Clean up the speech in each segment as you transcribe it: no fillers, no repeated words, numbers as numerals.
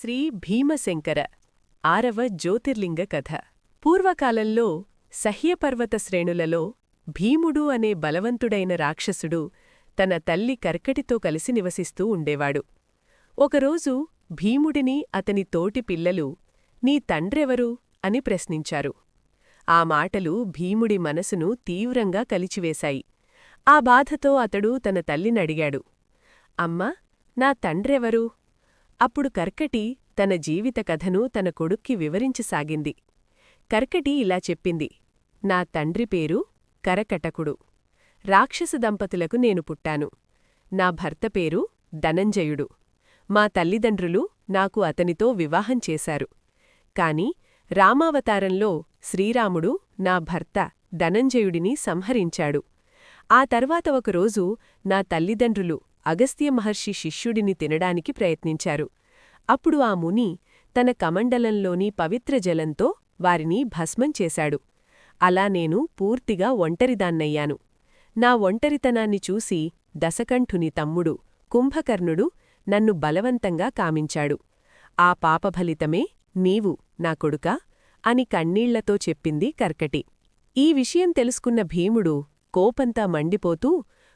శ్రీ భీమశంకర ఆరవ జ్యోతిర్లింగ కథ. పూర్వకాలంలో సహ్యపర్వత శ్రేణులలో భీముడు అనే బలవంతుడైన రాక్షసుడు తన తల్లి కర్కటితో కలిసి నివసిస్తూ ఉండేవాడు. ఒకరోజు భీముడిని అతని తోటి పిల్లలు నీ తండ్రెవరు అని ప్రశ్నించారు. ఆ మాటలు భీముడి మనసును తీవ్రంగా కలిచివేశాయి. ఆ బాధతో అతడు తన తల్లినడిగాడు, అమ్మా, నా తండ్రెవరు? అప్పుడు కర్కటి తన జీవిత కథను తన కొడుక్కి వివరించసాగింది. కర్కటి ఇలా చెప్పింది, నా తండ్రి పేరు కరకటకుడు. రాక్షస దంపతులకు నేను పుట్టాను. నా భర్త పేరు ధనంజయుడు. మా తల్లిదండ్రులు నాకు అతనితో వివాహం చేశారు. కాని రామావతారంలో శ్రీరాముడు నా భర్త ధనంజయుడిని సంహరించాడు. ఆ తర్వాత ఒకరోజు నా తల్లిదండ్రులు అగస్త్య మహర్షి శిష్యుడిని తినడానికి ప్రయత్నించారు. అప్పుడు ఆ ముని తన కమండలంలోని పవిత్ర జలంతో వారిని భస్మం చేశాడు. అలా నేను పూర్తిగా ఒంటరిదాన్నయ్యాను. నా ఒంటరితనాన్ని చూసి దశకంఠుని తమ్ముడు కుంభకర్ణుడు నన్ను బలవంతంగా కామించాడు. ఆ పాపఫలితమే నీవు నా కొడుకా అని కన్నీళ్లతో చెప్పింది కర్కటి. ఈ విషయం తెలుసుకున్న భీముడు కోపంతా మండిపోతూ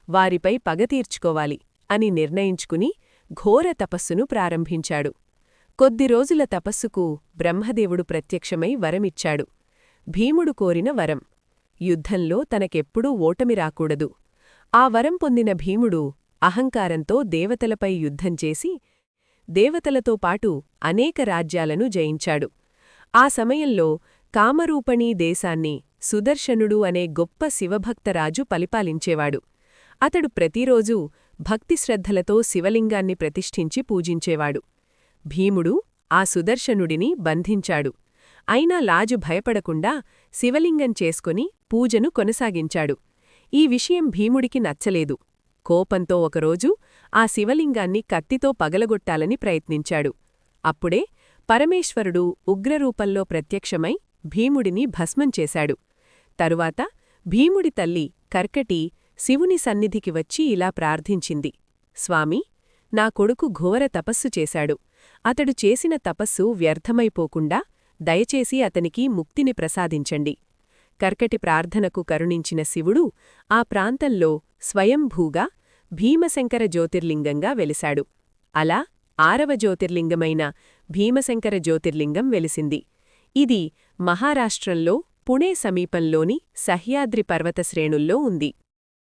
వారిపై పగ తీర్చుకోవాలి అని నిర్ణయించుకుని ఘోర తపస్సును ప్రారంభించాడు. కొద్ది రోజుల తపస్సుకు బ్రహ్మదేవుడు ప్రత్యక్షమై వరమిచ్చాడు. భీముడు కోరిన వరం, యుద్ధంలో తనకెప్పుడూ ఓటమి రాకూడదు. ఆ వరం పొందిన భీముడు అహంకారంతో దేవతలపై యుద్ధం చేసి దేవతలతో పాటు అనేక రాజ్యాలను జయించాడు. ఆ సమయంలో కామరూపణీ దేశాన్ని సుదర్శనుడు అనే గొప్ప శివభక్తరాజు పరిపాలించేవాడు. అతడు ప్రతిరోజూ భక్తిశ్రద్ధలతో శివలింగాన్ని ప్రతిష్ఠించి పూజించేవాడు. భీముడు ఆ సుదర్శనుడిని బంధించాడు. అయినా లాజు భయపడకుండా శివలింగం చేసుకుని పూజను కొనసాగించాడు. ఈ విషయం భీముడికి నచ్చలేదు. కోపంతో ఒకరోజు ఆ శివలింగాన్ని కత్తితో పగలగొట్టాలని ప్రయత్నించాడు. అప్పుడే పరమేశ్వరుడు ఉగ్రరూపంలో ప్రత్యక్షమై భీముడిని భస్మం చేశాడు. తరువాత భీముడి తల్లి కర్కటి శివుని సన్నిధికి వచ్చి ఇలా ప్రార్థించింది, స్వామీ, నా కొడుకు ఘోర తపస్సు చేశాడు. అతడు చేసిన తపస్సు వ్యర్థమైపోకుండా దయచేసి అతనికి ముక్తిని ప్రసాదించండి. కర్కటి ప్రార్థనకు కరుణించిన శివుడు ఆ ప్రాంతంలో స్వయంభూగా భీమశంకర జ్యోతిర్లింగంగా వెలిశాడు. అలా 6వ జ్యోతిర్లింగమైన భీమశంకర జ్యోతిర్లింగం వెలిసింది. ఇది మహారాష్ట్రంలో పుణే సమీపంలోని సహ్యాద్రి పర్వత శ్రేణుల్లో ఉంది.